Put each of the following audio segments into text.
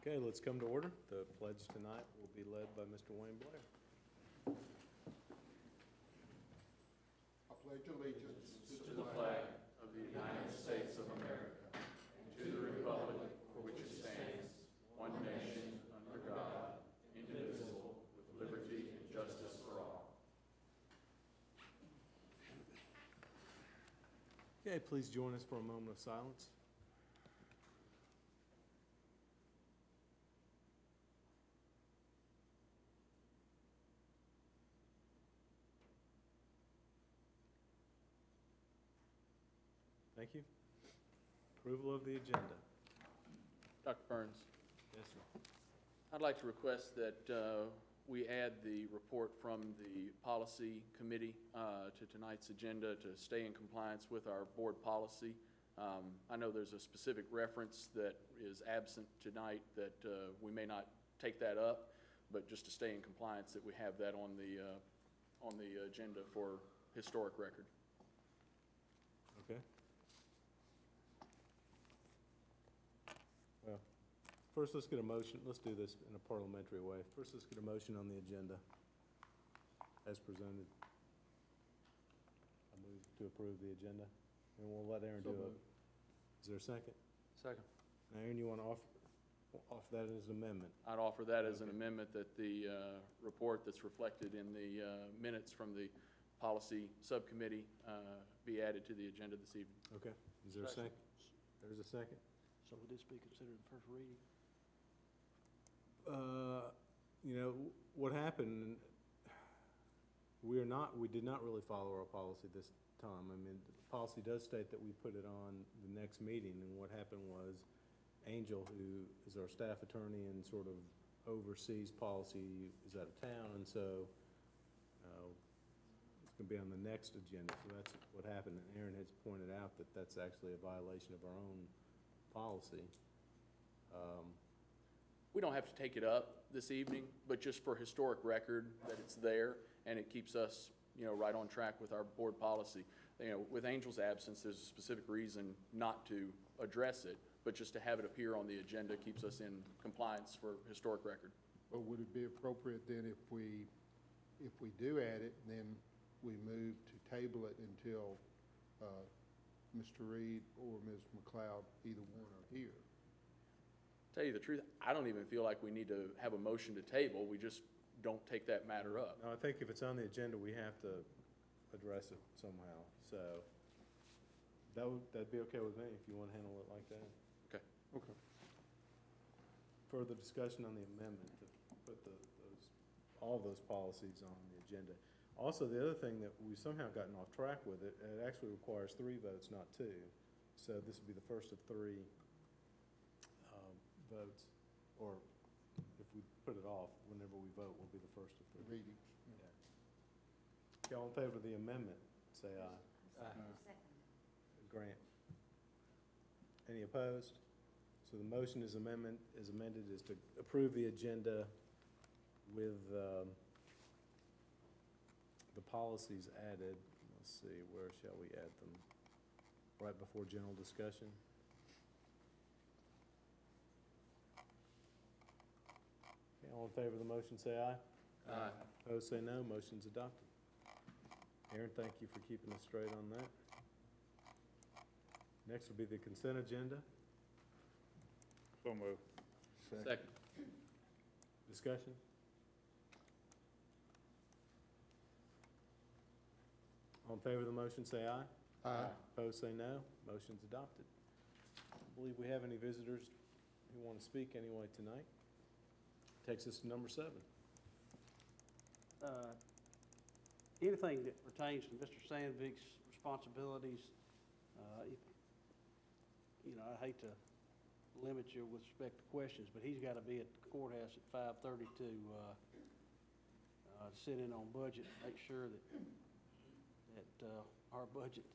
Okay, let's come to order. The pledge tonight will be led by Mr. Wayne Blair. I pledge allegiance to the flag of the United States of America and to the republic for which it stands, one nation, under God, indivisible, with liberty and justice for all. Okay, please join us for a moment of silence. Thank you. Approval of the agenda. Dr. Burns, Yes, sir. I'd like to request that we add the report from the policy committee to tonight's agenda to stay in compliance with our board policy. I know there's a specific reference that is absent tonight that we may not take that up, but just to stay in compliance that we have that on the agenda for historic record. Okay. Well, first let's get a motion. Let's do this in a parliamentary way. First, let's get a motion on the agenda as presented. I move to approve the agenda, and we'll let Aaron do it. Is there a second? Second. Now, Aaron, you want to offer that as an amendment? I'd offer that as an amendment that the report that's reflected in the minutes from the policy subcommittee be added to the agenda this evening. Okay. Is there a second? There's a second. So would this be considered first reading? You know, what happened, we did not really follow our policy this time. I mean, the policy does state that we put it on the next meeting, and what happened was Angel, who is our staff attorney and sort of oversees policy, is out of town, and so it's going to be on the next agenda. So that's what happened, and Aaron has pointed out that that's actually a violation of our own policy. We don't have to take it up this evening, but just for historic record that it's there and it keeps us, right on track with our board policy. With Angel's absence, there's a specific reason not to address it, but just to have it appear on the agenda keeps us in compliance for historic record. But would it be appropriate then if we do add it, then we move to table it until Mr. Reed or Ms. McLeod, either one, are here? Tell you the truth, I don't even feel like we need to have a motion to table. We just don't take that matter up. No, I think if it's on the agenda, we have to address it somehow. So that'd be okay with me if you want to handle it like that. Okay. Okay. Further discussion on the amendment to put all those policies on the agenda. Also, the other thing that we've somehow gotten off track with it actually requires 3 votes, not 2. So this would be the first of 3 votes, or if we put it off, whenever we vote, will be the first of 3. Readings. Yeah. Y'all in favor of the amendment, say aye. Aye. Grant. Any opposed? So the motion is amended is to approve the agenda with the policies added. Let's see, where shall we add them? Right before general discussion? Okay, all in favor of the motion, say aye. Aye. Opposed, say no. Motion's adopted. Aaron, thank you for keeping us straight on that. Next will be the consent agenda. So moved. Second. Discussion? All in favor of the motion, say aye. Aye. Opposed, say no. Motion's adopted. I don't believe we have any visitors who want to speak anyway tonight. Takes us to number 7. Anything that pertains to Mr. Sandvik's responsibilities, I hate to limit you with respect to questions, but he's got to be at the courthouse at 5:30 to sit in on budget, make sure that our budget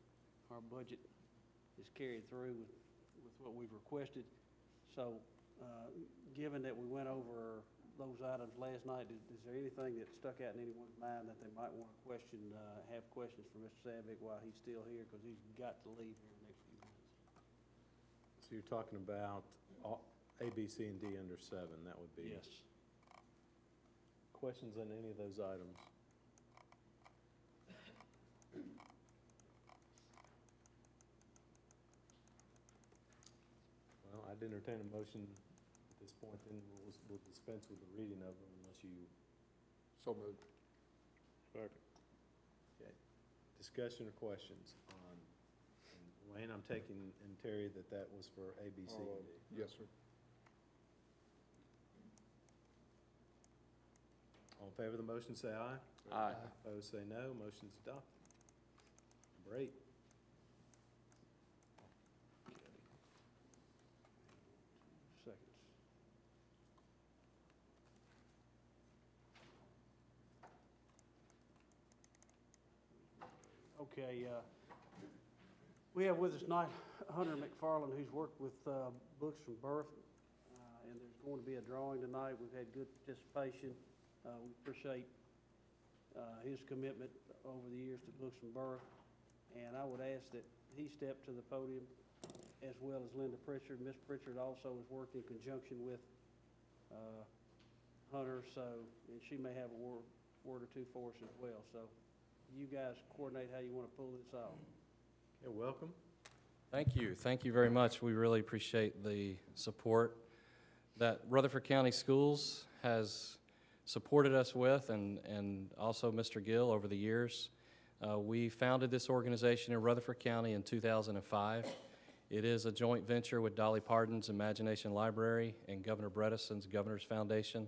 is carried through with what we've requested. So, given that we went over those items last night, is there anything that stuck out in anyone's mind that they might want to have questions for Mr. Sandvik while he's still here, because he's got to leave here in the next few minutes? So you're talking about A, B, C, and D under 7, that would be. Yes. Questions on any of those items? Well, I'd entertain a motion at this point, then we'll dispense with the reading of them unless you. So moved. Okay. Discussion or questions on, and Wayne, I'm taking, and Terry, that was for A, B, C, and D. Yes, sir. All in favor of the motion, say aye. Aye. Opposed, say no. Motion's adopted. Number 8. Seconds. Okay, we have with us tonight Hunter McFarland, who's worked with Books from Birth, and there's going to be a drawing tonight. We've had good participation. We appreciate his commitment over the years to Books from Birth, and I would ask that he step to the podium, as well as Linda Pritchard. Miss Pritchard also has worked in conjunction with Hunter, and she may have a word or two for us as well. So you guys coordinate how you want to pull this off. Okay, welcome. Thank you. Thank you very much. We really appreciate the support that Rutherford County Schools has supported us with, and also Mr. Gill over the years. We founded this organization in Rutherford County in 2005. It is a joint venture with Dolly Parton's Imagination Library and Governor Bredeson's Governor's Foundation.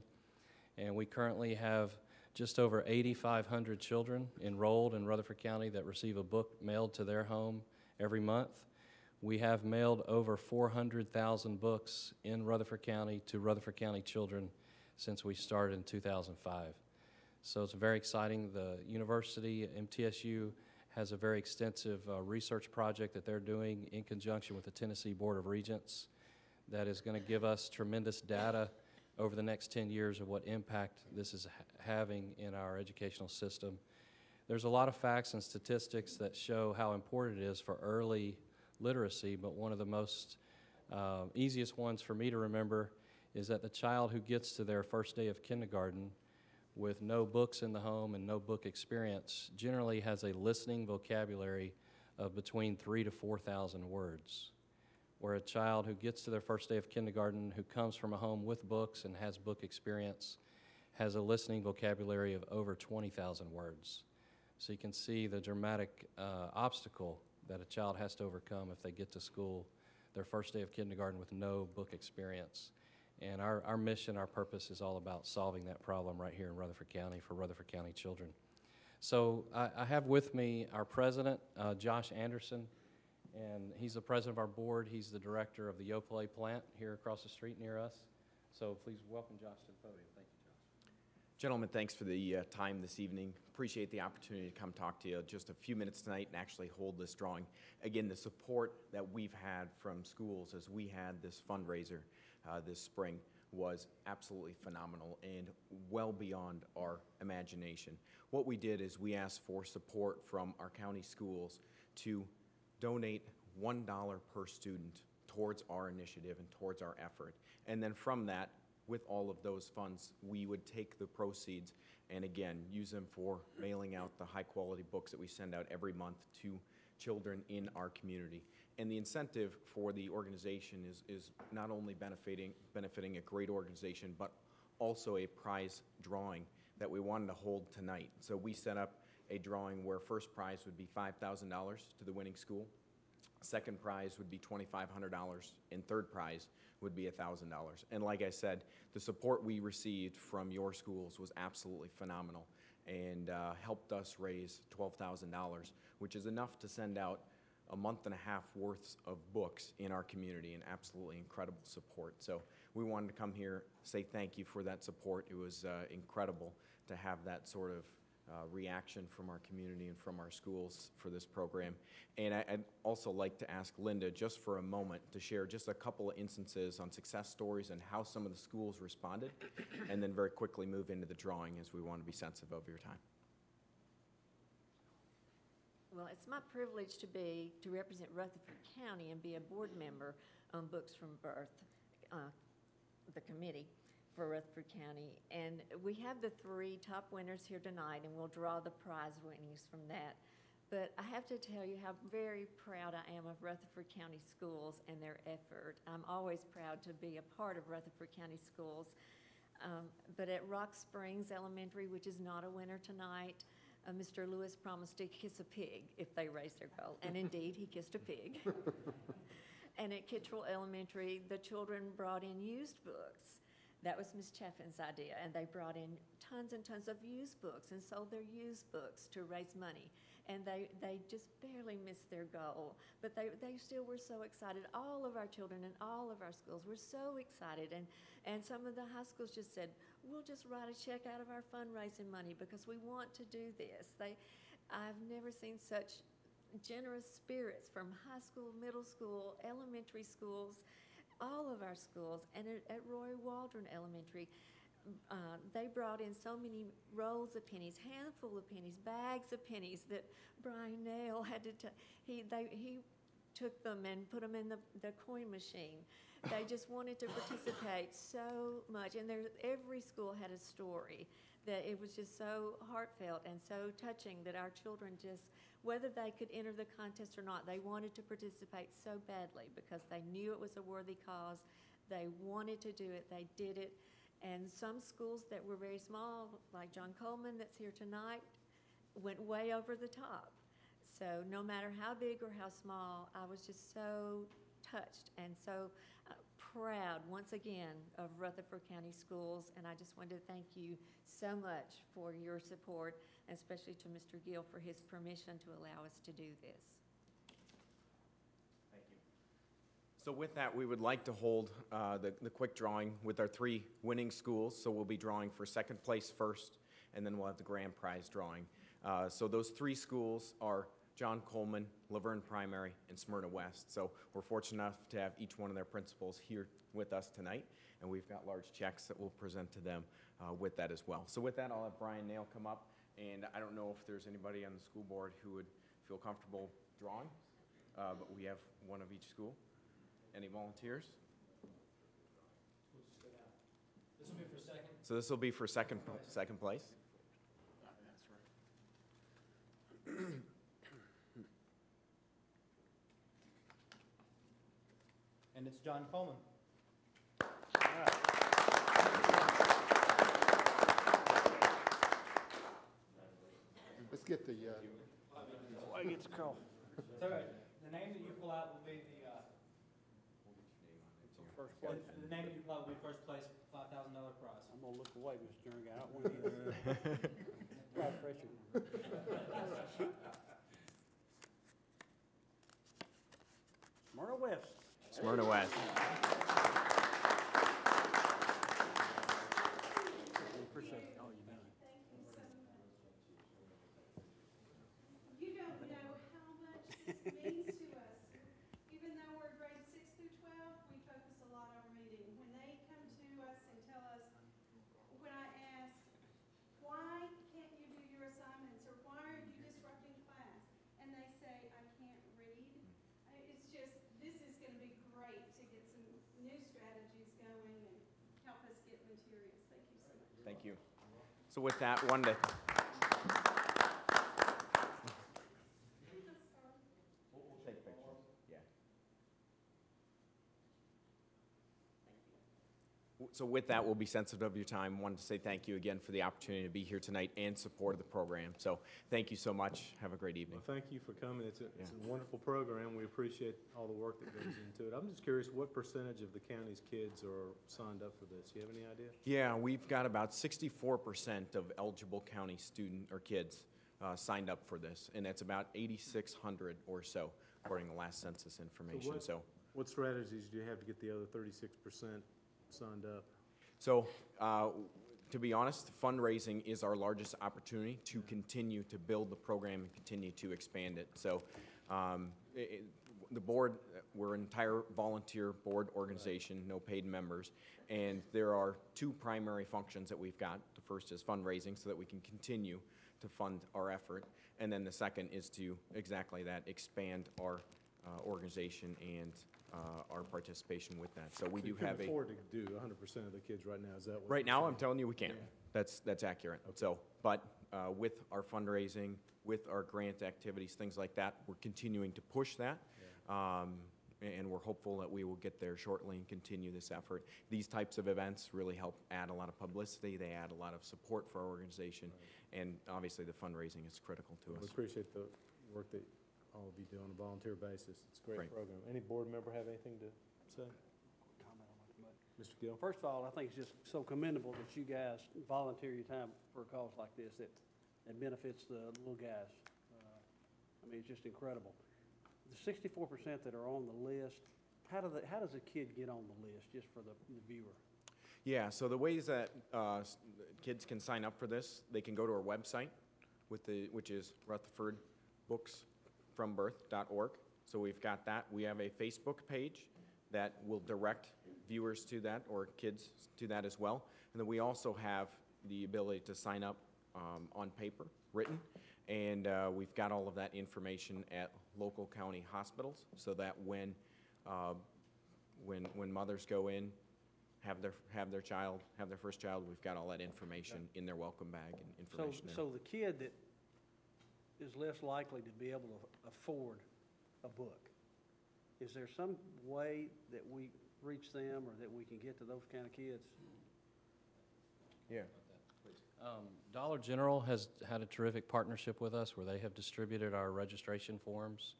And we currently have just over 8,500 children enrolled in Rutherford County that receive a book mailed to their home every month. We have mailed over 400,000 books in Rutherford County to Rutherford County children since we started in 2005. So it's very exciting. The university, MTSU, has a very extensive research project that they're doing in conjunction with the Tennessee Board of Regents that is going to give us tremendous data over the next 10 years of what impact this is having in our educational system. There's a lot of facts and statistics that show how important it is for early literacy, but one of the most easiest ones for me to remember is that the child who gets to their first day of kindergarten with no books in the home and no book experience generally has a listening vocabulary of between 3,000 to 4,000 words. Where a child who gets to their first day of kindergarten, who comes from a home with books and has book experience, has a listening vocabulary of over 20,000 words. So you can see the dramatic obstacle that a child has to overcome if they get to school, their first day of kindergarten, with no book experience. And our mission, our purpose is all about solving that problem right here in Rutherford County for Rutherford County children. So I have with me our president, Josh Anderson, and he's the president of our board. He's the director of the Yoplait plant here across the street near us. So please welcome Josh to the podium. Thank you, Josh. Gentlemen, thanks for the time this evening. Appreciate the opportunity to come talk to you just a few minutes tonight and actually hold this drawing. Again, the support that we've had from schools as we had this fundraiser this spring was absolutely phenomenal and well beyond our imagination. What we did is we asked for support from our county schools to donate $1 per student towards our initiative and towards our effort. And then from that, with all of those funds, we would take the proceeds and again, use them for mailing out the high quality books that we send out every month to children in our community. And the incentive for the organization is not only benefiting a great organization, but also a prize drawing that we wanted to hold tonight. So we set up a drawing where first prize would be $5,000 to the winning school, second prize would be $2,500, and third prize would be $1,000. And like I said, the support we received from your schools was absolutely phenomenal and helped us raise $12,000, which is enough to send out a month and a half worth of books in our community, and absolutely incredible support. So we wanted to come here, say thank you for that support. It was incredible to have that sort of reaction from our community and from our schools for this program. And I'd also like to ask Linda just for a moment to share just a couple of instances on success stories and how some of the schools responded, and then very quickly move into the drawing as we want to be sensitive of your time. Well, it's my privilege to represent Rutherford County and be a board member on Books from Birth. the committee for Rutherford County. And we have the 3 top winners here tonight, and we'll draw the prize winnings from that. But I have to tell you how very proud I am of Rutherford County Schools and their effort. I'm always proud to be a part of Rutherford County Schools. But at Rock Springs Elementary, which is not a winner tonight, Mr. Lewis promised to kiss a pig if they raised their goal, and indeed, he kissed a pig. And at Kittrell Elementary, the children brought in used books. That was Ms. Chaffin's idea, and they brought in tons and tons of used books and sold their used books to raise money. And they just barely missed their goal, but they still were so excited. All of our children in all of our schools were so excited, and some of the high schools just said, we'll just write a check out of our fundraising money because we want to do this. I've never seen such generous spirits from high school, middle school, elementary schools, all of our schools, and at Roy Waldron Elementary. They brought in so many rolls of pennies, handful of pennies, bags of pennies that Brian Nail had to he took them and put them in the coin machine. They just wanted to participate so much, and every school had a story that it was just so heartfelt and so touching that our children just, whether they could enter the contest or not, they wanted to participate so badly because they knew it was a worthy cause. They wanted to do it. They did it. And some schools that were very small, like John Coleman that's here tonight, went way over the top. So no matter how big or how small, I was just so touched and so proud once again of Rutherford County Schools. And I just wanted to thank you so much for your support, and especially to Mr. Gill for his permission to allow us to do this. So with that, we would like to hold the quick drawing with our 3 winning schools. So we'll be drawing for second place first, and then we'll have the grand prize drawing. So those 3 schools are John Coleman, Laverne Primary, and Smyrna West. So we're fortunate enough to have each one of their principals here with us tonight, and we've got large checks that we'll present to them with that as well. So with that, I'll have Brian Nail come up, and I don't know if there's anybody on the school board who would feel comfortable drawing, but we have one of each school. Any volunteers? This will be for second. So this will be for second place. That's right. And it's John Coleman. Let's get the, Before I get the call. It's all right. The name that you pull out will be the First place. the name that you pull out will be first place, $5,000 prize. I'm gonna look away, Mr. Jernigan. I don't want any blood pressure. Smyrna West. Smyrna West. Appreciate all you do. You don't know how much this means to us. Even though we're grades 6 through 12, we focus a lot on reading. When they come to us and tell us, when I ask, why can't you do your assignments, or why are you disrupting class? And they say, I can't read. It's just, this is going to be great to get some new strategies going and help us get materials. Thank you so much. Thank you. So with that, one to. We'll take pictures. Yeah. So with that, we'll be sensitive of your time. Wanted to say thank you again for the opportunity to be here tonight and support of the program. So thank you so much. Have a great evening. Well, thank you for coming. It's a wonderful program. We appreciate all the work that goes into it. I'm just curious, what percentage of the county's kids are signed up for this? Do you have any idea? Yeah, we've got about 64% of eligible county student or kids signed up for this, and that's about 8,600 or so, according to last census information. So what strategies do you have to get the other 36% signed up? So, to be honest, fundraising is our largest opportunity to continue to build the program and continue to expand it. So, the board, we're an entire volunteer board organization, no paid members, and there are 2 primary functions that we've got. The first is fundraising so that we can continue to fund our effort, and then the second is to exactly that, expand our organization and our participation with that. So we So do you can have a, afford to do 100% of the kids right now, is that what? right you're now, saying? I'm telling you, we can't. That's accurate. So, but with our fundraising, with our grant activities, things like that, we're continuing to push that. And we're hopeful that we will get there shortly and continue this effort. These types of events really help add a lot of publicity. They add a lot of support for our organization. And obviously, the fundraising is critical to We us. appreciate the work that all of you do on a volunteer basis. It's a great Great. program. Any board member have anything to say? Comment on it, but- Mr. Gill? First of all, I think it's just so commendable that you guys volunteer your time for a cause like this that benefits the little guys. I mean, it's just incredible. The 64% that are on the list, how does a kid get on the list, just for the viewer? Yeah, so the ways that kids can sign up for this, they can go to our website, which is rutherfordbooksfrombirth.org. So we've got that. We have a Facebook page that will direct viewers to that, or kids to that as well. And then we also have the ability to sign up on paper, written, and we've got all of that information at local county hospitals, so that when mothers go in, have their first child, we've got all that information in their welcome bag and information there. So the kid that is less likely to be able to afford a book, is there some way that we reach them, or that we can get to those kind of kids? Yeah. Dollar General has had a terrific partnership with us where they have distributed our registration forms.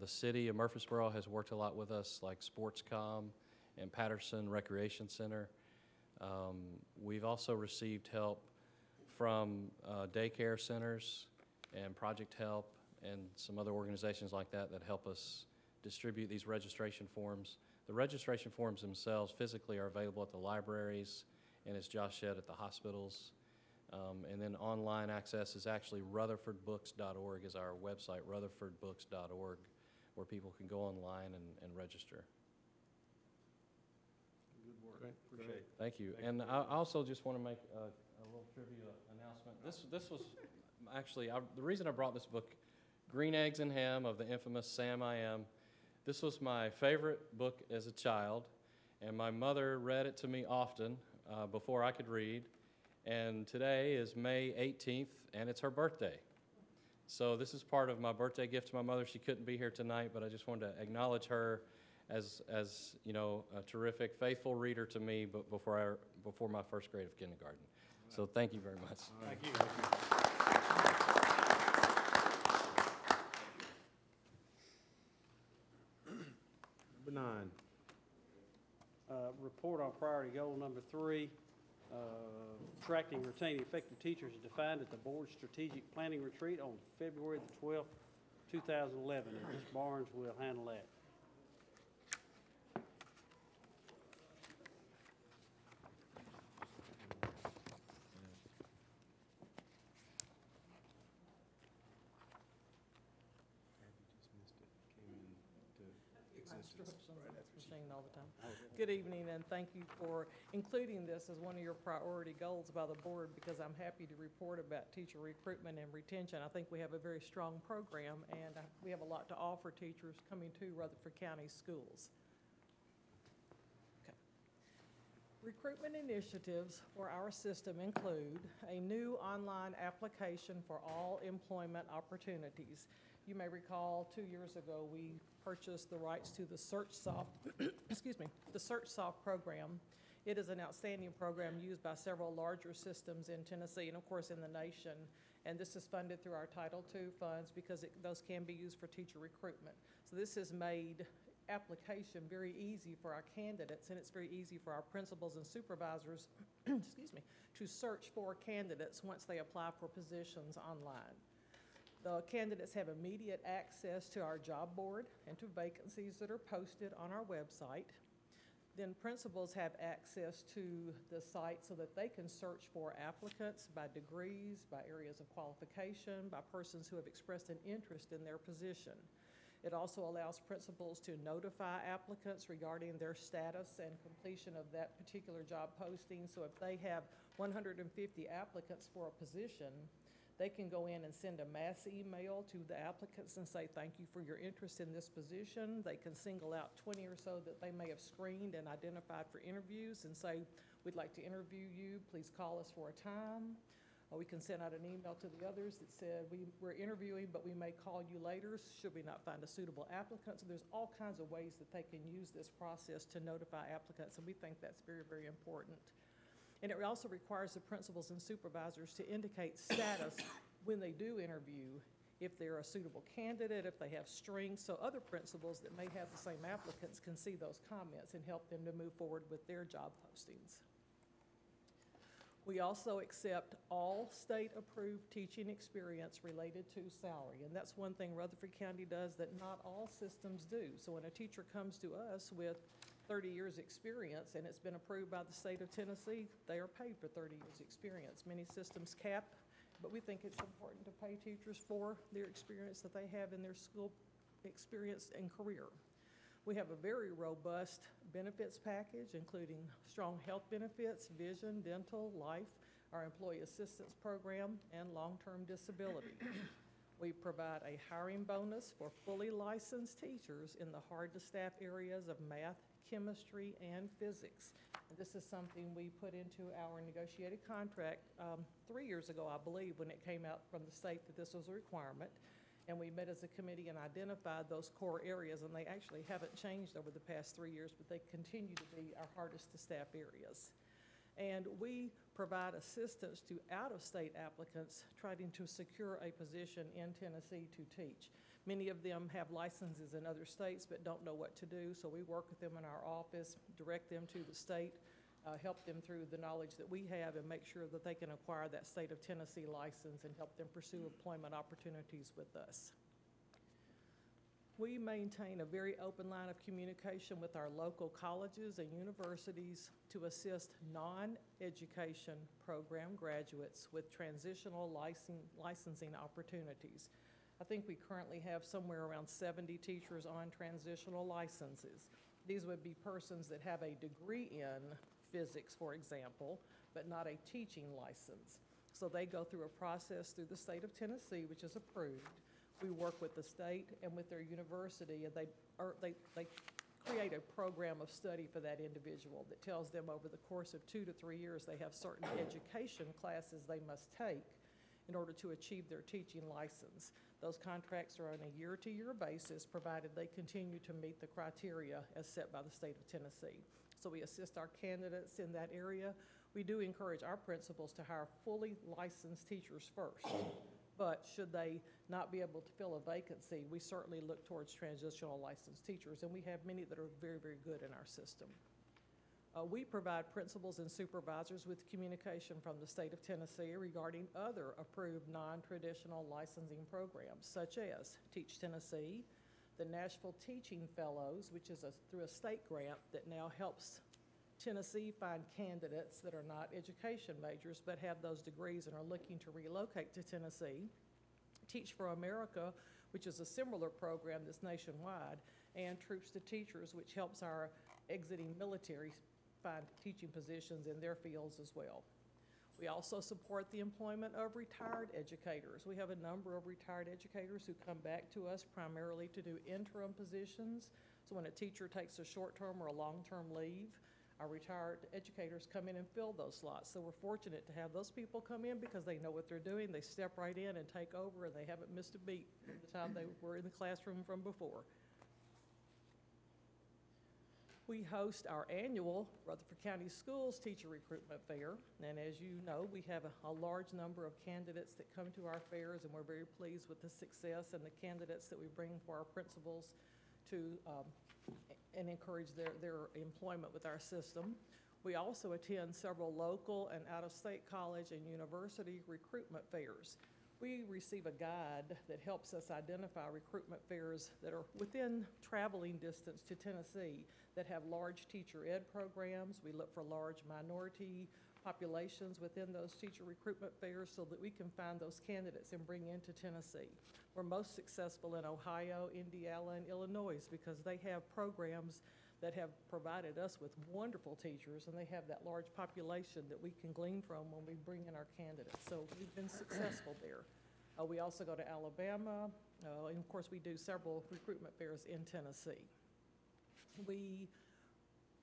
The city of Murfreesboro has worked a lot with us, like SportsCom and Patterson Recreation Center. We've also received help from daycare centers and Project Help and some other organizations like that that help us distribute these registration forms. The registration forms themselves physically are available at the libraries, and as Josh said, at the hospitals. And then online access is actually rutherfordbooks.org is our website, rutherfordbooks.org, where people can go online and register. Good work. Great. Appreciate it. Thank you. And I also just want to make a little trivia announcement. This was actually, the reason I brought this book, Green Eggs and Ham, of the infamous Sam I Am. This was my favorite book as a child, and my mother read it to me often before I could read. And today is May 18th, and it's her birthday. So this is part of my birthday gift to my mother. She couldn't be here tonight, but I just wanted to acknowledge her as you know, a terrific, faithful reader to me before my first grade of kindergarten. So thank you very much. Thank you. Number 9. Report on priority goal number 3. Attracting, retaining effective teachers is defined at the board's strategic planning retreat on February the 12th, 2011, and Ms. Barnes will handle that. Machine all the time. Good evening, and thank you for including this as one of your priority goals by the board, because I'm happy to report about teacher recruitment and retention. I think we have a very strong program, and we have a lot to offer teachers coming to Rutherford County schools. Okay. Recruitment initiatives for our system include a new online application for all employment opportunities. You may recall 2 years ago, we purchased the rights to the SearchSoft, excuse me, the SearchSoft program. It is an outstanding program used by several larger systems in Tennessee and, of course, in the nation. And this is funded through our Title II funds because those can be used for teacher recruitment. So this has made application very easy for our candidates, and it's very easy for our principals and supervisors, excuse me, to search for candidates once they apply for positions online. The candidates have immediate access to our job board and to vacancies that are posted on our website. Then principals have access to the site so that they can search for applicants by degrees, by areas of qualification, by persons who have expressed an interest in their position. It also allows principals to notify applicants regarding their status and completion of that particular job posting. So if they have 150 applicants for a position, They can go in and send a mass email to the applicants and say, thank you for your interest in this position. They can single out 20 or so that they may have screened and identified for interviews and say, we'd like to interview you, please call us for a time. We can send out an email to the others that said, we're interviewing, but we may call you later, should we not find a suitable applicant. So there's all kinds of ways that they can use this process to notify applicants, and we think that's very, very important. And it also requires the principals and supervisors to indicate status when they do interview, if they're a suitable candidate, if they have strings, so other principals that may have the same applicants can see those comments and help them to move forward with their job postings. We also accept all state-approved teaching experience related to salary, and that's one thing Rutherford County does that not all systems do. So when a teacher comes to us with 30 years' experience and it's been approved by the state of Tennessee, they are paid for 30 years' experience. Many systems cap, but we think it's important to pay teachers for their experience that they have in their school experience and career. We have a very robust benefits package, including strong health benefits, vision, dental, life, our employee assistance program, and long-term disability. We provide a hiring bonus for fully licensed teachers in the hard-to-staff areas of math, chemistry, and physics. And this is something we put into our negotiated contract 3 years ago, I believe, when it came out from the state that this was a requirement. And we met as a committee and identified those core areas, and they actually haven't changed over the past 3 years, but they continue to be our hardest to staff areas. And we provide assistance to out-of-state applicants trying to secure a position in Tennessee to teach. Many of them have licenses in other states but don't know what to do, so we work with them in our office, direct them to the state, help them through the knowledge that we have, and make sure that they can acquire that state of Tennessee license and help them pursue employment opportunities with us. We maintain a very open line of communication with our local colleges and universities to assist non-education program graduates with transitional licensing opportunities. I think we currently have somewhere around 70 teachers on transitional licenses. These would be persons that have a degree in physics, for example, but not a teaching license. So they go through a process through the state of Tennessee, which is approved. We work with the state and with their university, and they create a program of study for that individual that tells them over the course of 2 to 3 years they have certain education classes they must take in order to achieve their teaching license. Those contracts are on a year-to-year basis, provided they continue to meet the criteria as set by the state of Tennessee. So we assist our candidates in that area. We do encourage our principals to hire fully licensed teachers first. But should they not be able to fill a vacancy, we certainly look towards transitional licensed teachers, and we have many that are very, very good in our system. We provide principals and supervisors with communication from the state of Tennessee regarding other approved non-traditional licensing programs, such as Teach Tennessee, the Nashville Teaching Fellows, which is through a state grant that now helps Tennessee find candidates that are not education majors but have those degrees and are looking to relocate to Tennessee. Teach for America, which is a similar program that's nationwide, and Troops to Teachers, which helps our exiting military find teaching positions in their fields as well. We also support the employment of retired educators. We have a number of retired educators who come back to us primarily to do interim positions. So when a teacher takes a short-term or a long-term leave, our retired educators come in and fill those slots. So we're fortunate to have those people come in because they know what they're doing. They step right in and take over, and they haven't missed a beat from the time they were in the classroom from before. We host our annual Rutherford County Schools Teacher Recruitment Fair, and as you know, we have a large number of candidates that come to our fairs, and we're very pleased with the success and the candidates that we bring for our principals to and encourage their employment with our system. We also attend several local and out-of-state college and university recruitment fairs. We receive a guide that helps us identify recruitment fairs that are within traveling distance to Tennessee that have large teacher ed programs. We look for large minority populations within those teacher recruitment fairs so that we can find those candidates and bring into Tennessee. We're most successful in Ohio, Indiana, and Illinois because they have programs that have provided us with wonderful teachers, and they have that large population that we can glean from when we bring in our candidates. So we've been successful there. We also go to Alabama, and of course, we do several recruitment fairs in Tennessee. We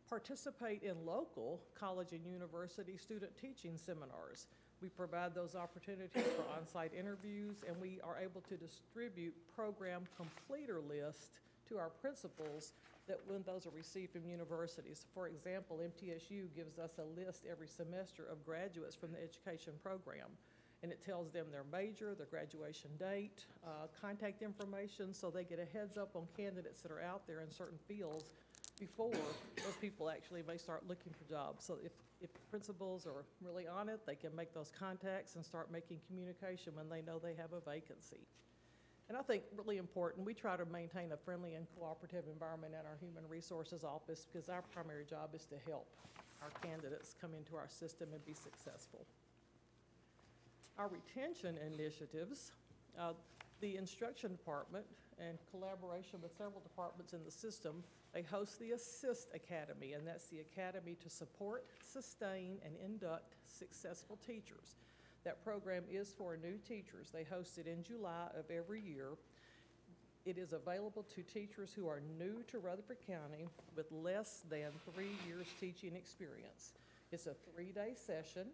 participate in local college and university student teaching seminars. We provide those opportunities for on-site interviews, and we are able to distribute program completer lists to our principals that when those are received from universities. For example, MTSU gives us a list every semester of graduates from the education program, and it tells them their major, their graduation date, contact information, so they get a heads up on candidates that are out there in certain fields before those people actually may start looking for jobs. So if principals are really on it, they can make those contacts and start making communication when they know they have a vacancy. And I think really important, we try to maintain a friendly and cooperative environment in our Human Resources Office because our primary job is to help our candidates come into our system and be successful. Our retention initiatives, the instruction department, in collaboration with several departments in the system, they host the Assist Academy, and that's the academy to support, sustain, and induct successful teachers. That program is for new teachers. They host it in July of every year. It is available to teachers who are new to Rutherford County with less than 3 years teaching experience. It's a 3-day session.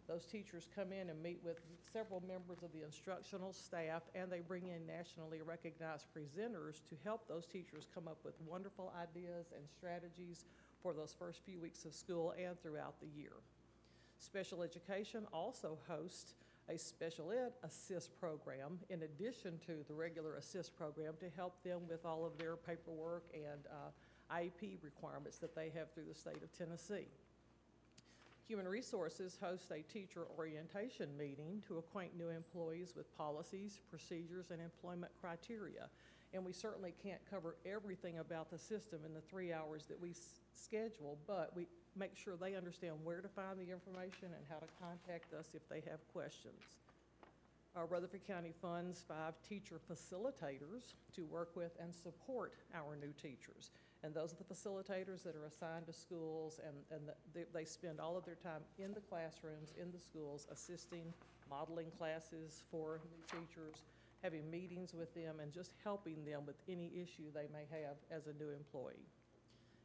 Those teachers come in and meet with several members of the instructional staff, and they bring in nationally recognized presenters to help those teachers come up with wonderful ideas and strategies for those first few weeks of school and throughout the year. Special Education also hosts a Special Ed Assist program in addition to the regular Assist program to help them with all of their paperwork and IEP requirements that they have through the state of Tennessee. Human Resources hosts a teacher orientation meeting to acquaint new employees with policies, procedures, and employment criteria. And we certainly can't cover everything about the system in the 3 hours that we schedule, but we make sure they understand where to find the information and how to contact us if they have questions. Rutherford County funds 5 teacher facilitators to work with and support our new teachers. And those are the facilitators that are assigned to schools, and they spend all of their time in the classrooms, in the schools, assisting, modeling classes for new teachers, having meetings with them, and just helping them with any issue they may have as a new employee.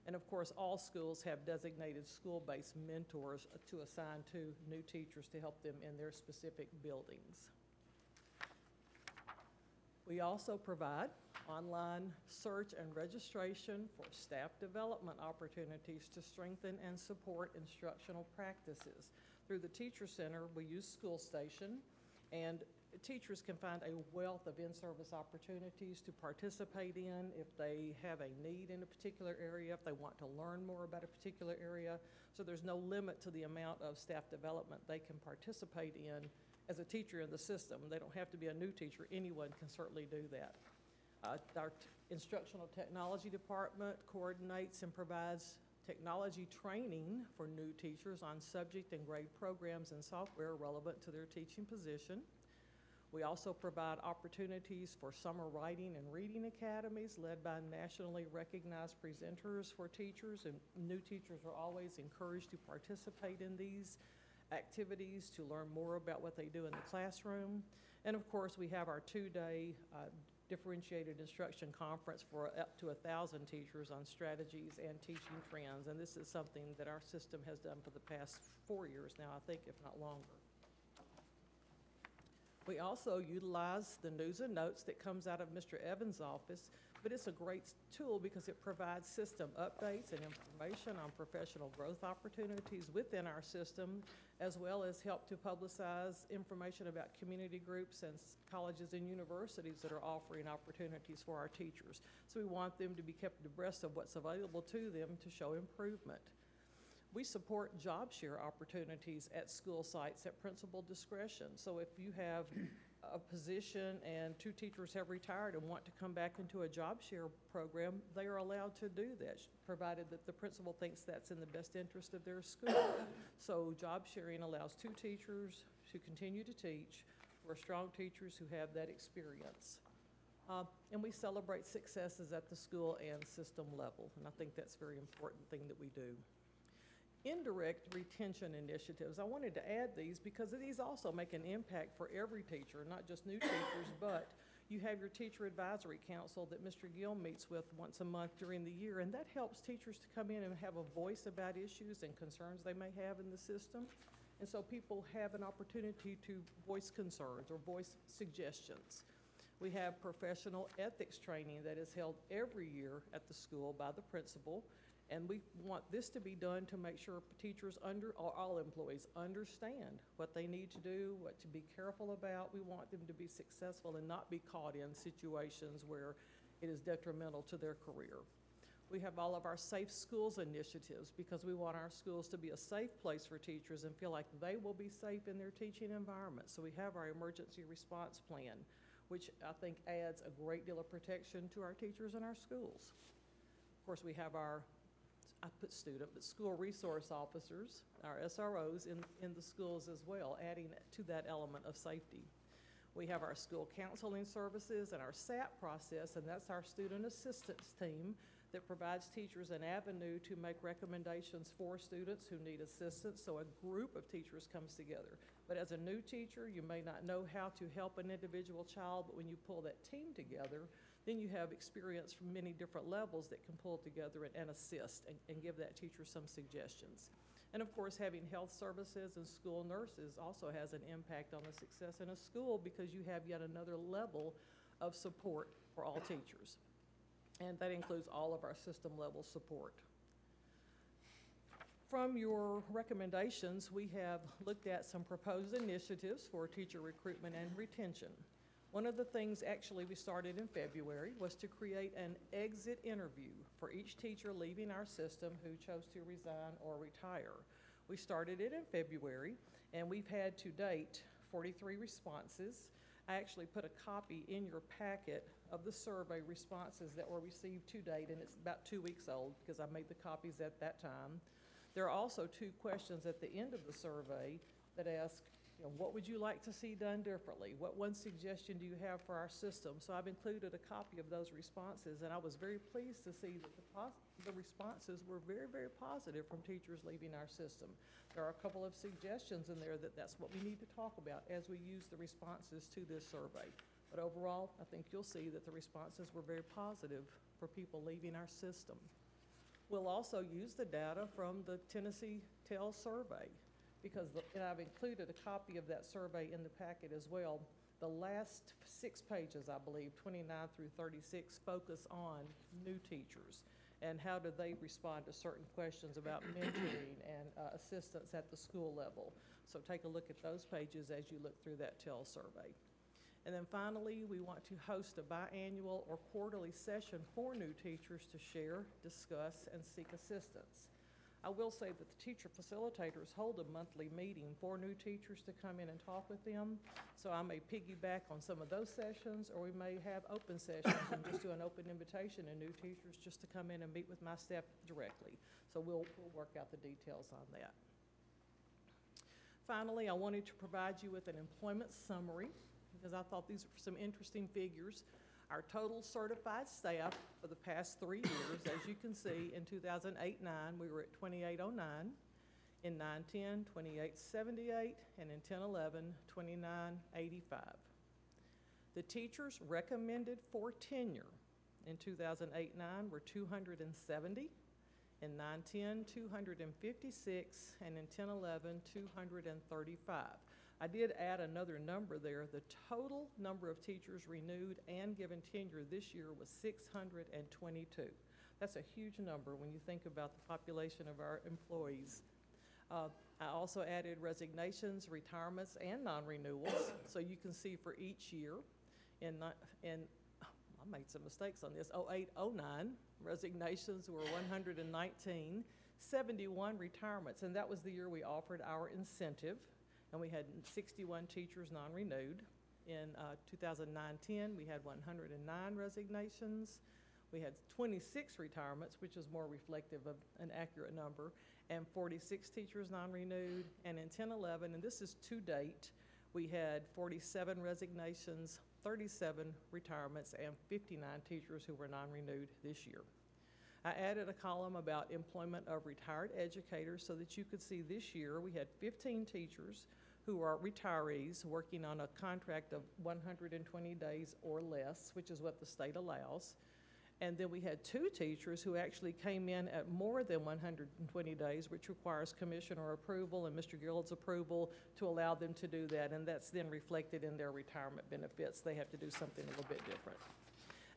And of course, all schools have designated school-based mentors to assign to new teachers to help them in their specific buildings. We also provide online search and registration for staff development opportunities to strengthen and support instructional practices. Through the Teacher Center, we use SchoolStation, and teachers can find a wealth of in-service opportunities to participate in if they have a need in a particular area, if they want to learn more about a particular area. So there's no limit to the amount of staff development they can participate in as a teacher in the system. They don't have to be a new teacher. Anyone can certainly do that. Our instructional technology department coordinates and provides technology training for new teachers on subject and grade programs and software relevant to their teaching position. We also provide opportunities for summer writing and reading academies led by nationally recognized presenters for teachers, and new teachers are always encouraged to participate in these activities to learn more about what they do in the classroom. And of course, we have our 2-day differentiated instruction conference for up to 1,000 teachers on strategies and teaching trends. And this is something that our system has done for the past 4 years now, I think, if not longer. We also utilize the news and notes that comes out of Mr. Evans' office, but it's a great tool because it provides system updates and information on professional growth opportunities within our system, as well as help to publicize information about community groups and colleges and universities that are offering opportunities for our teachers. So we want them to be kept abreast of what's available to them to show improvement. We support job share opportunities at school sites at principal discretion. So if you have a position and 2 teachers have retired and want to come back into a job share program, they are allowed to do that, provided that the principal thinks that's in the best interest of their school. So job sharing allows 2 teachers to continue to teach for strong teachers who have that experience. And we celebrate successes at the school and system level, and I think that's a very important thing that we do. Indirect retention initiatives, I wanted to add these because these also make an impact for every teacher, not just new teachers, but you have your teacher advisory council that Mr. Gill meets with once a month during the year, and that helps teachers to come in and have a voice about issues and concerns they may have in the system. And so people have an opportunity to voice concerns or voice suggestions. We have professional ethics training that is held every year at the school by the principal, and we want this to be done to make sure teachers or all employees understand what they need to do, what to be careful about. We want them to be successful and not be caught in situations where it is detrimental to their career. We have all of our Safe Schools initiatives because we want our schools to be a safe place for teachers and feel like they will be safe in their teaching environment. So we have our emergency response plan, which I think adds a great deal of protection to our teachers and our schools. Of course, we have our, I put student, but school resource officers, our SROs in the schools as well, adding to that element of safety. We have our school counseling services and our SAP process, and that's our student assistance team that provides teachers an avenue to make recommendations for students who need assistance, so a group of teachers comes together. But as a new teacher, you may not know how to help an individual child, but when you pull that team together, then you have experience from many different levels that can pull together and assist and give that teacher some suggestions. And of course, having health services and school nurses also has an impact on the success in a school because you have yet another level of support for all teachers. And that includes all of our system level support. From your recommendations, we have looked at some proposed initiatives for teacher recruitment and retention. One of the things actually we started in February was to create an exit interview for each teacher leaving our system who chose to resign or retire. We started it in February, and we've had to date 43 responses. I actually put a copy in your packet of the survey responses that were received to date, and it's about 2 weeks old because I made the copies at that time. There are also 2 questions at the end of the survey that ask, what would you like to see done differently? What one suggestion do you have for our system? So I've included a copy of those responses, and I was very pleased to see that the responses were very, very positive from teachers leaving our system. There are a couple of suggestions in there that's what we need to talk about as we use the responses to this survey. But overall, I think you'll see that the responses were very positive for people leaving our system. We'll also use the data from the Tennessee TEL survey, because and I've included a copy of that survey in the packet as well. The last 6 pages, I believe, 29 through 36, focus on new teachers and how do they respond to certain questions about mentoring and assistance at the school level. So take a look at those pages as you look through that TEL survey. And then finally, we want to host a biannual or quarterly session for new teachers to share, discuss, and seek assistance. I will say that the teacher facilitators hold a monthly meeting for new teachers to come in and talk with them. So I may piggyback on some of those sessions, or we may have open sessions and just do an open invitation to new teachers just to come in and meet with my staff directly. So we'll work out the details on that. Finally, I wanted to provide you with an employment summary because I thought these were some interesting figures. Our total certified staff for the past 3 years, as you can see, in 2008-09, we were at 2809, in 9-10, 2878, and in 10-11, 2985. The teachers recommended for tenure in 2008-09 were 270, in 9-10, 256, and in 10-11, 235. I did add another number there. The total number of teachers renewed and given tenure this year was 622. That's a huge number when you think about the population of our employees. I also added resignations, retirements, and non-renewals. So you can see for each year, I made some mistakes on this, 08-09, resignations were 119, 71 retirements, and that was the year we offered our incentive. And we had 61 teachers non-renewed. In 2009-10, we had 109 resignations. We had 26 retirements, which is more reflective of an accurate number, and 46 teachers non-renewed. And in 10-11, and this is to date, we had 47 resignations, 37 retirements and 59 teachers who were non-renewed this year. I added a column about employment of retired educators so that you could see this year we had 15 teachers who are retirees working on a contract of 120 days or less, which is what the state allows. And then we had 2 teachers who actually came in at more than 120 days, which requires commissioner approval and Mr. Gillard's approval to allow them to do that, and that's then reflected in their retirement benefits. They have to do something a little bit different.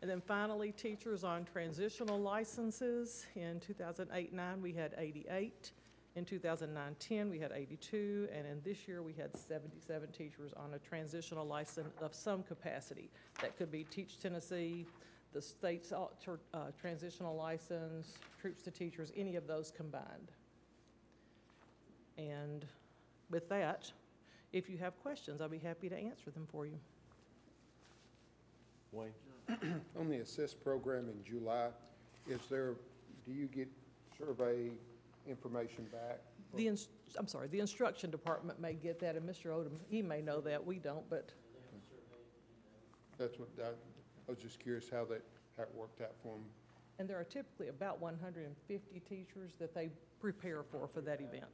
And then finally, teachers on transitional licenses. In 2008-9, we had 88. In 2009-10, we had 82. And in this year, we had 77 teachers on a transitional license of some capacity. That could be Teach Tennessee, the state's transitional license, Troops to Teachers, any of those combined. And with that, if you have questions, I'll be happy to answer them for you. Wayne? On the assist program in July, do you get survey information back? The instruction department may get that, and Mr. Odom, he may know that, we don't, but. That's what, I was just curious how it worked out for them. And there are typically about 150 teachers that they prepare for that event.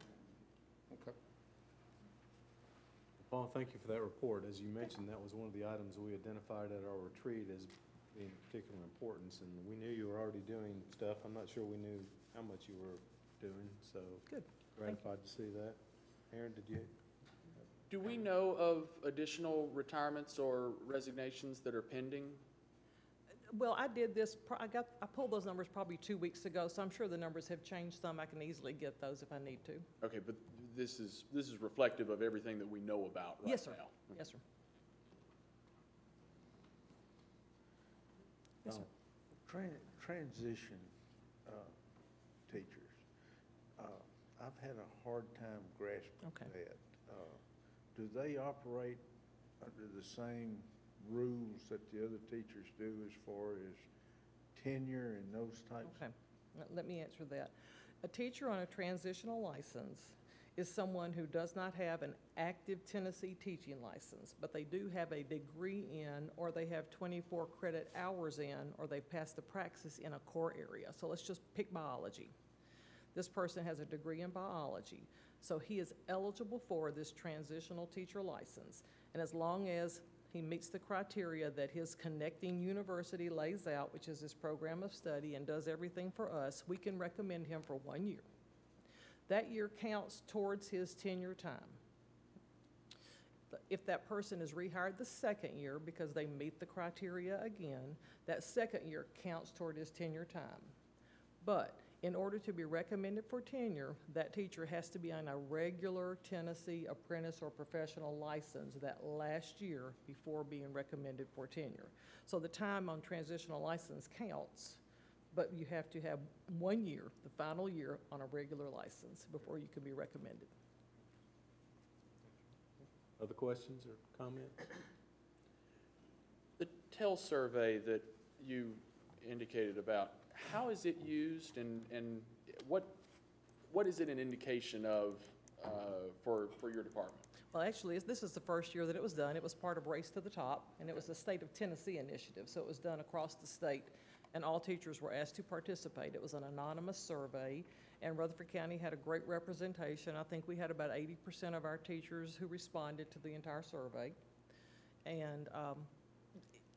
Okay. Paul, thank you for that report. As you mentioned, that was one of the items we identified at our retreat as being of particular importance, and we knew you were already doing stuff. I'm not sure we knew how much you were doing, so. Good. Gratified to see that. Aaron, did you? Do we know of additional retirements or resignations that are pending? Well, I did this, I pulled those numbers probably 2 weeks ago, so I'm sure the numbers have changed some. I can easily get those if I need to. Okay, but this is reflective of everything that we know about right now? Yes, sir. Yes, sir. Yes, sir. Transition teachers, I've had a hard time grasping Okay. that. Do they operate under the same rules that the other teachers do as far as tenure and those types? Okay, let me answer that. A teacher on a transitional license is someone who does not have an active Tennessee teaching license, but they do have a degree in, or they have 24 credit hours in, or they pass the praxis in a core area. So let's just pick biology. This person has a degree in biology, so he is eligible for this transitional teacher license. And as long as he meets the criteria that his connecting university lays out, which is his program of study, and does everything for us, we can recommend him for 1 year. That year counts towards his tenure time. If that person is rehired the second year because they meet the criteria again, that second year counts toward his tenure time. But in order to be recommended for tenure, that teacher has to be on a regular Tennessee apprentice or professional license that last year before being recommended for tenure. So the time on transitional license counts, but you have to have 1 year, the final year, on a regular license before you can be recommended. Other questions or comments? The TEL survey that you indicated about, how is it used, and what is it an indication of for your department? Well, actually, this is the first year that it was done. It was part of Race to the Top, and it was a State of Tennessee initiative, so it was done across the state, and all teachers were asked to participate. It was an anonymous survey, and Rutherford County had a great representation. I think we had about 80% of our teachers who responded to the entire survey. And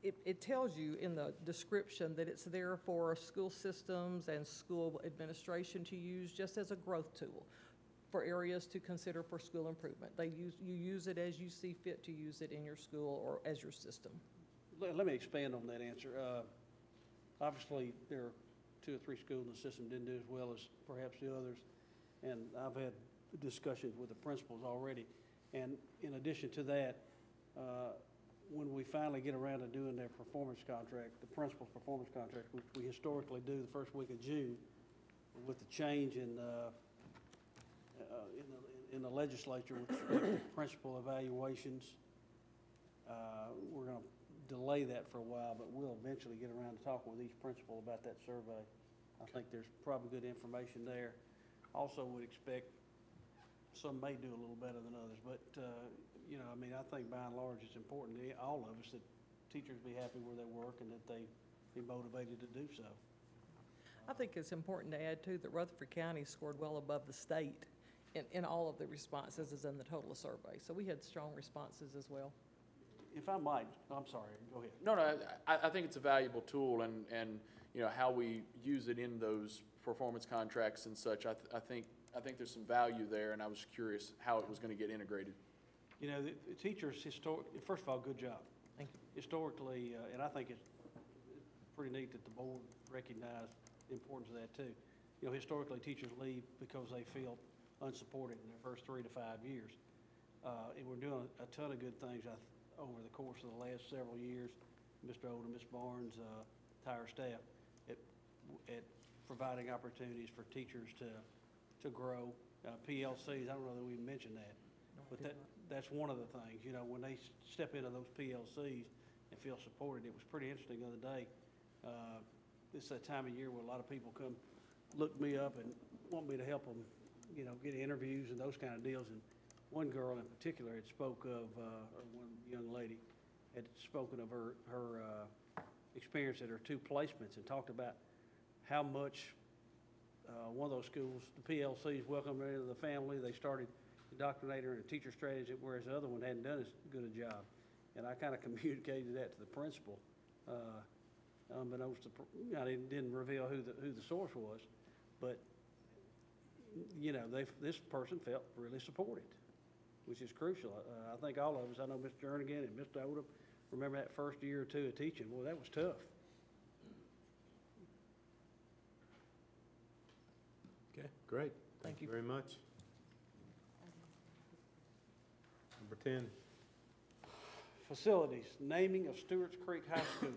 it tells you in the description that it's there for school systems and school administration to use just as a growth tool for areas to consider for school improvement. You use it as you see fit to use it in your school or as your system. Let me expand on that answer. Obviously, there are 2 or 3 schools in the system didn't do as well as perhaps the others, and I've had discussions with the principals already. And in addition to that, when we finally get around to doing their performance contract, the principal's performance contract, which we historically do the first week of June, with the change in the legislature with respect to principal evaluations, we're going to delay that for a while, but we'll eventually get around to talking with each principal about that survey. I think there's probably good information there. Also would expect some may do a little better than others, but, you know, I mean, I think by and large it's important to all of us that teachers be happy where they work and that they be motivated to do so. I think it's important to add too that Rutherford County scored well above the state in all of the responses as in the total survey. So we had strong responses as well. If I might, I'm sorry, go ahead. No, I think it's a valuable tool, and you know, how we use it in those performance contracts and such, I think there's some value there, and I was curious how it was going to get integrated. You know, the teachers first of all, good job. Thank you. Historically, and I think it's pretty neat that the board recognized the importance of that too. You know, historically, teachers leave because they feel unsupported in their first 3 to 5 years. And we're doing a ton of good things over the course of the last several years. Mr. Oldham, Ms. Barnes, entire staff at providing opportunities for teachers to grow. PLCs, I don't know that we mentioned that, but that's one of the things. You know, when they step into those PLCs and feel supported, it was pretty interesting the other day. It's that time of year where a lot of people come look me up and want me to help them, you know, get interviews and those kind of deals. And one girl in particular had spoke of, or one young lady had spoken of her experience at her 2 placements and talked about how much one of those schools, the PLCs, welcomed her into the family. They started indoctrinating her in a teacher strategy, whereas the other one hadn't done as good a job. And I kind of communicated that to the principal. Unbeknownst to, I didn't reveal who the source was, but you know, this person felt really supported, which is crucial. I think all of us, I know Mr. Jernigan and Mr. Oldham, remember that first year or 2 of teaching. Well, that was tough. Okay, great. Thank you. Very much. Number 10. Facilities, naming of Stewart's Creek High School.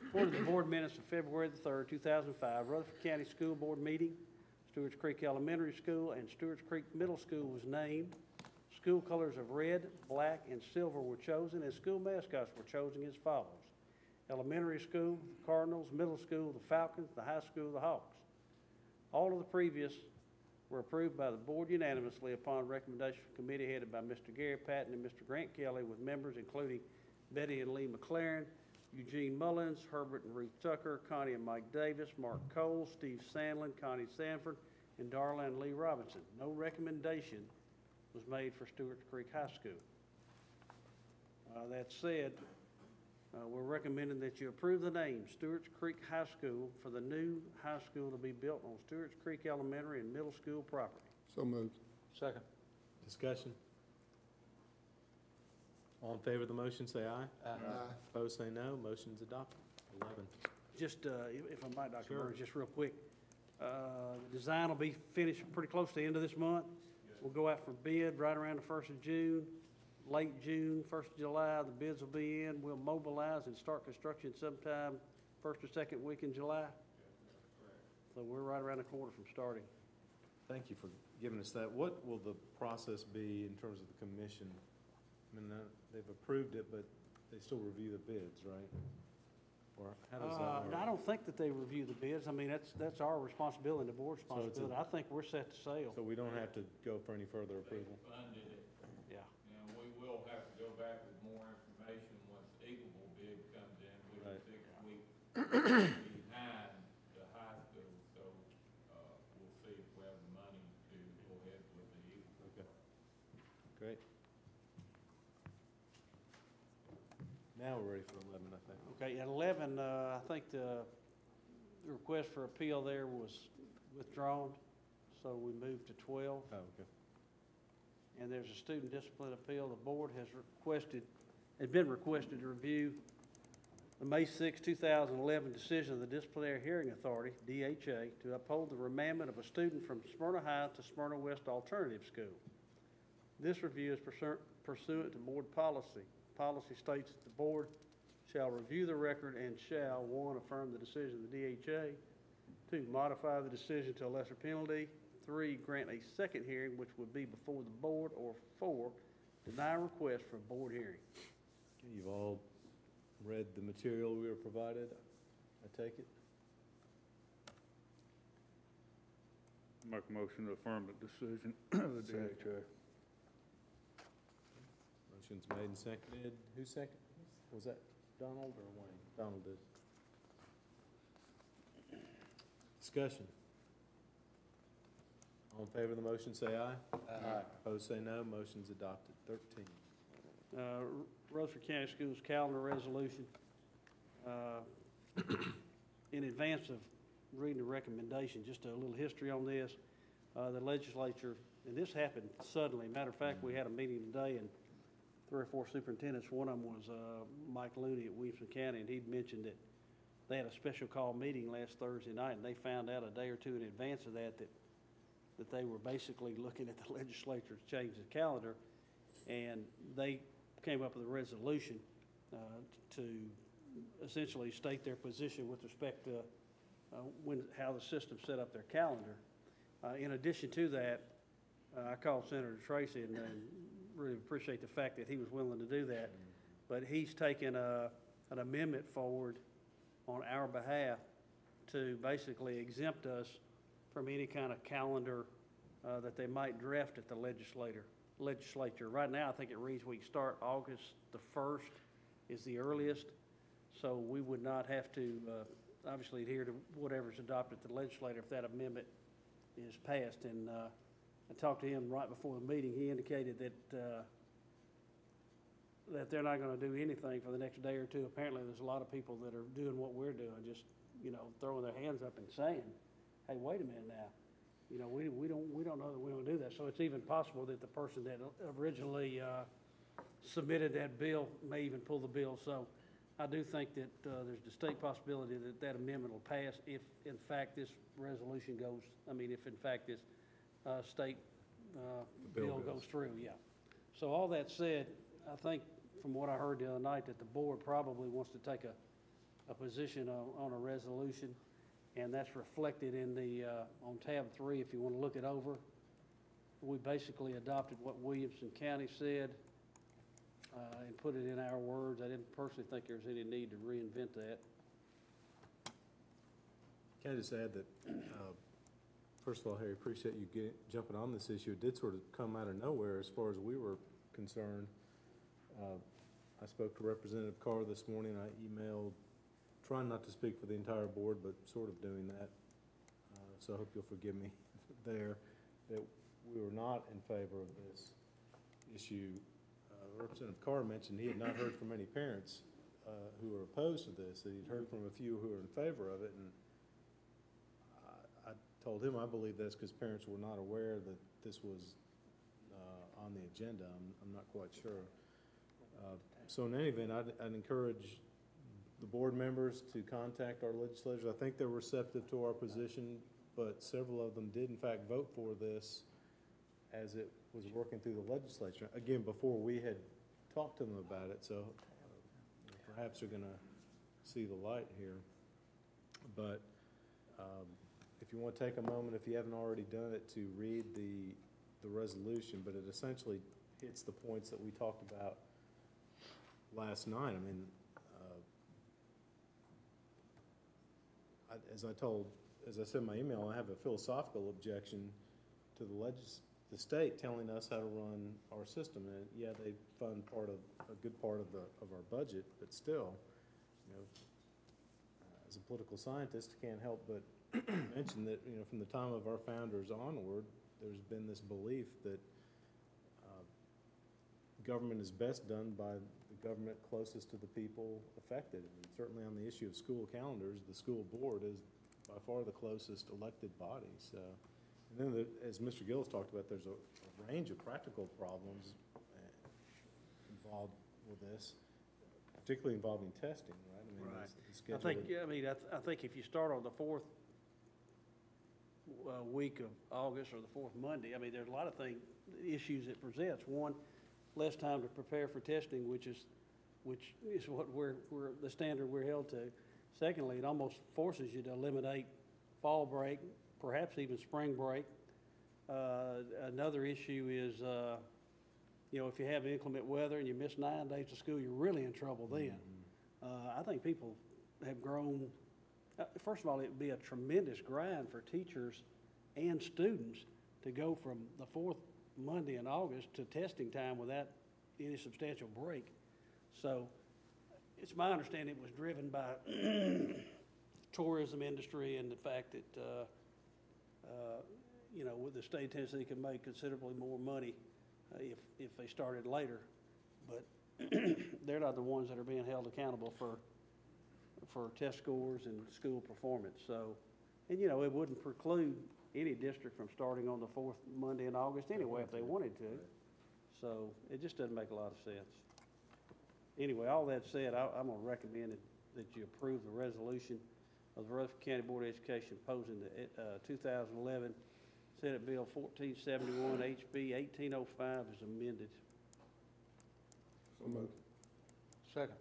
According to the board minutes of February the 3rd, 2005, Rutherford County School Board meeting, Stewart's Creek Elementary School and Stewart's Creek Middle School was named. School colors of red, black, and silver were chosen, and school mascots were chosen as follows. Elementary school, the Cardinals; middle school, the Falcons; the high school, the Hawks. All of the previous were approved by the board unanimously upon recommendation from committee headed by Mr. Gary Patton and Mr. Grant Kelly, with members including Betty and Lee McLaren, Eugene Mullins, Herbert and Ruth Tucker, Connie and Mike Davis, Mark Cole, Steve Sandlin, Connie Sanford, and Darla and Lee Robinson. No recommendation was made for Stewart's Creek High School. That said, we're recommending that you approve the name Stewart's Creek High School for the new high school to be built on Stewart's Creek Elementary and Middle School property. So moved. Second. Discussion. All in favor of the motion, say aye. Aye. Opposed, say no. Motion's adopted. 11. Just, if I might, Dr. Sure. Burns, just real quick. The design will be finished pretty close to the end of this month. We'll go out for bid right around the 1st of June, late June, 1st of July. The bids will be in. We'll mobilize and start construction sometime first or second week in July. So we're right around the corner from starting. Thank you for giving us that. What will the process be in terms of the commission? I mean, they've approved it, but they still review the bids, right? Or how does that work? I don't think that they review the bids. I mean, that's our responsibility, the board's So it's a- responsibility. I think we're set to sail. So we don't have to go for any further approval? Funded it. Yeah. Now, we will have to go back with more information once the Eagleville bid comes in. We're Right. 6 weeks behind the high school, so, we'll see if we have the money to go ahead with the Eagleville. Okay. Great. Now we're ready for 11, I think. Okay, at 11, I think the request for appeal there was withdrawn, so we moved to 12. Oh, okay. And there's a student discipline appeal. The board has been requested to review the May 6, 2011 decision of the Disciplinary Hearing Authority, DHA, to uphold the remandment of a student from Smyrna High to Smyrna West Alternative School. This review is pursuant to board policy. Policy states that the board shall review the record and shall, 1, affirm the decision of the DHA, 2, modify the decision to a lesser penalty, 3, grant a second hearing, which would be before the board, or 4, deny request for a board hearing. Okay, you've all read the material we were provided, I take it? Make a motion to affirm the decision of the DHA. Motion's made and seconded. Who seconded? Was that? Donald or Wayne? Donald did. Discussion. All in favor of the motion, say aye. Aye. Opposed, say no. Motion's adopted. 13. Rutherford County Schools calendar resolution. In advance of reading the recommendation, just a little history on this. The legislature, and this happened suddenly. Matter of fact, we had a meeting today, and 3 or 4 superintendents, one of them was Mike Looney at Williamson County, and he'd mentioned that they had a special call meeting last Thursday night, and they found out a day or two in advance of that they were basically looking at the legislature to change the calendar, and they came up with a resolution to essentially state their position with respect to how the system set up their calendar. In addition to that, I called Senator Tracy and really appreciate the fact that he was willing to do that. But he's taken an amendment forward on our behalf to basically exempt us from any kind of calendar that they might draft at the legislature. Right now, I think it reads we start August the 1st is the earliest, so we would not have to obviously adhere to whatever's adopted at the legislature if that amendment is passed. And I talked to him right before the meeting. He indicated that they're not going to do anything for the next day or two. Apparently, there's a lot of people that are doing what we're doing, just, throwing their hands up and saying, hey, wait a minute now. We don't know that we don't do that. So it's even possible that the person that originally submitted that bill may even pull the bill. So I do think that there's a distinct possibility that that amendment will pass if, in fact, this resolution goes, if, in fact, this state bill goes through, yeah. So all that said, I think from what I heard the other night that the board probably wants to take a position on a resolution, and that's reflected in the, on tab 3 if you want to look it over. We basically adopted what Williamson County said and put it in our words. I didn't personally think there was any need to reinvent that. Can I just add that, first of all, Harry, appreciate you jumping on this issue. It did sort of come out of nowhere as far as we were concerned. I spoke to Representative Carr this morning. I emailed, trying not to speak for the entire board, but sort of doing that. So I hope you'll forgive me there, that we were not in favor of this issue. Representative Carr mentioned he had not heard from any parents who are opposed to this, that he'd heard from a few who are in favor of it, and I told him I believe that's because parents were not aware that this was on the agenda. I'm not quite sure. So in any event, I'd encourage the board members to contact our legislators. I think they're receptive to our position, but several of them did in fact vote for this as it was working through the legislature. Again, before we had talked to them about it, so perhaps they're gonna see the light here. But if you want to take a moment, if you haven't already done it, to read the resolution, but it essentially hits the points that we talked about last night. As I said in my email, I have a philosophical objection to the state telling us how to run our system. And yeah, they fund a good part of our budget, but still, as a political scientist, can't help but mention that, from the time of our founders onward, there's been this belief that government is best done by the government closest to the people affected. And certainly on the issue of school calendars, the school board is by far the closest elected body. So, and then as Mr. Gillis talked about, there's a range of practical problems involved with this, particularly involving testing, right? Right. I think if you start on the 4th week of August or the 4th Monday, there's a lot of issues it presents. One, less time to prepare for testing, which is what we're the standard we're held to. Secondly, it almost forces you to eliminate fall break, perhaps even spring break. Another issue is, if you have inclement weather and you miss 9 days of school, you're really in trouble then. I think people have grown. First of all, it would be a tremendous grind for teachers and students to go from the 4th Monday in August to testing time without any substantial break. So it's my understanding it was driven by tourism industry and the fact that, with the state of Tennessee can make considerably more money if they started later. But they're not the ones that are being held accountable for test scores and school performance. So, and it wouldn't preclude any district from starting on the fourth Monday in August anyway if they wanted to. So it just doesn't make a lot of sense. Anyway, all that said, I'm going to recommend that you approve the resolution of the Rutherford County Board of Education opposing the 2011 Senate Bill 1471 HB 1805 as amended. So moved. Second.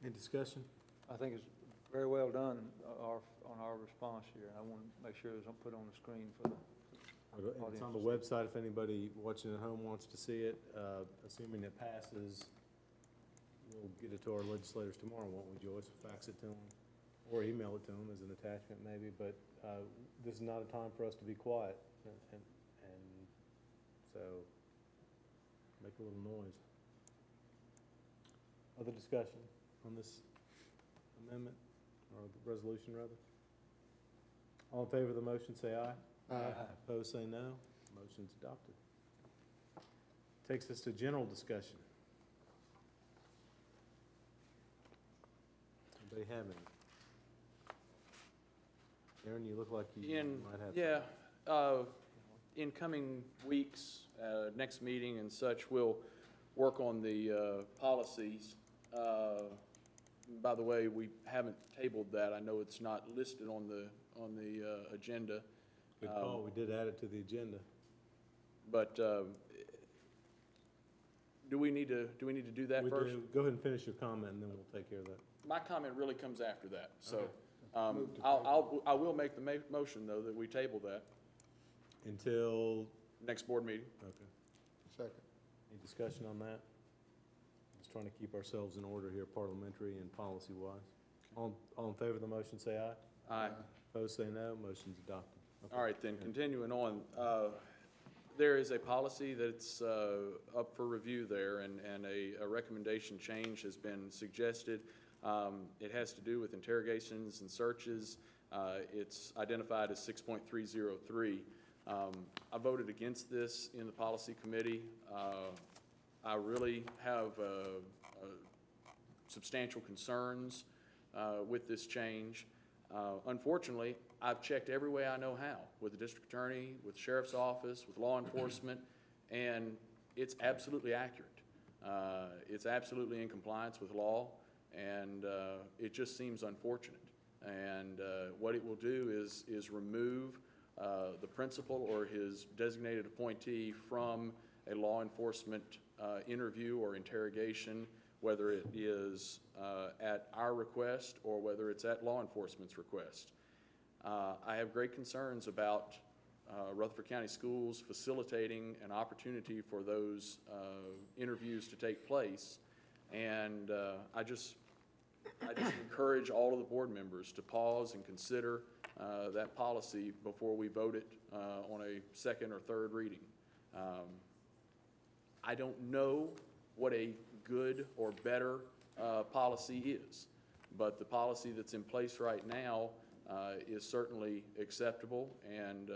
Any discussion? I think it's very well done on our response here. I want to make sure it's put on the screen for the It's on the website if anybody watching at home wants to see it. Assuming it passes, we'll get it to our legislators tomorrow, won't we, Joyce? Fax it to them or email it to them as an attachment maybe, but this is not a time for us to be quiet, and so make a little noise. Other discussion on this amendment, or the resolution rather? All in favor of the motion, say aye. Aye. Opposed, say no. Motion's adopted. Takes us to general discussion. Anybody have any? Aaron, you look like you might have. Yeah, in coming weeks, next meeting and such, we'll work on the policies. By the way, we haven't tabled that. I know it's not listed on the agenda. Good call, we did add it to the agenda. But do we need to do that We first? do. Go ahead and finish your comment, and then we'll take care of that. My comment really comes after that, so. Okay. I will make the motion, though, that we table that Until, next board meeting. okay. Second. Any discussion on that? Just trying to keep ourselves in order here, parliamentary and policy-wise. All in favor of the motion, say aye. Aye. Opposed, say no. Motion's adopted. Okay. All right, then, continuing on, there is a policy that's up for review there, and a recommendation change has been suggested. It has to do with interrogations and searches. It's identified as 6.303. I voted against this in the policy committee. I really have substantial concerns with this change. Unfortunately, I've checked every way I know how, with the district attorney, with the sheriff's office, with law enforcement, and it's absolutely accurate. It's absolutely in compliance with law, and it just seems unfortunate. And what it will do is remove the principal or his designated appointee from a law enforcement interview or interrogation, whether it is at our request or whether it's at law enforcement's request. I have great concerns about Rutherford County Schools facilitating an opportunity for those interviews to take place, and I just encourage all of the board members to pause and consider that policy before we vote it on a second or third reading. I don't know what a good or better policy is, but the policy that's in place right now is certainly acceptable and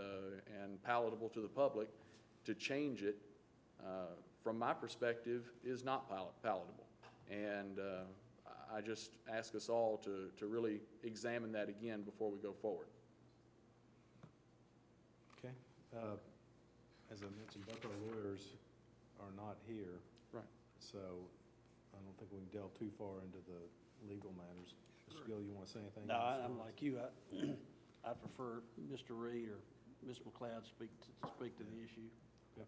palatable to the public. To change it, from my perspective, is not palatable. And I just ask us all to really examine that again before we go forward. Okay. As I mentioned, both our lawyers are not here. Right. So I don't think we can delve too far into the legal matters. Mr. Gill, you want to say anything? No, I'm like you. I prefer Mr. Reed or Ms. McLeod speak to the issue. Okay.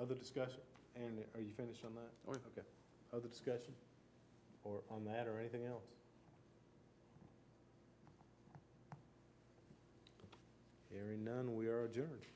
Other discussion? And are you finished on that? Oh, yeah. Okay. Other discussion? Or on that or anything else? Hearing none, we are adjourned.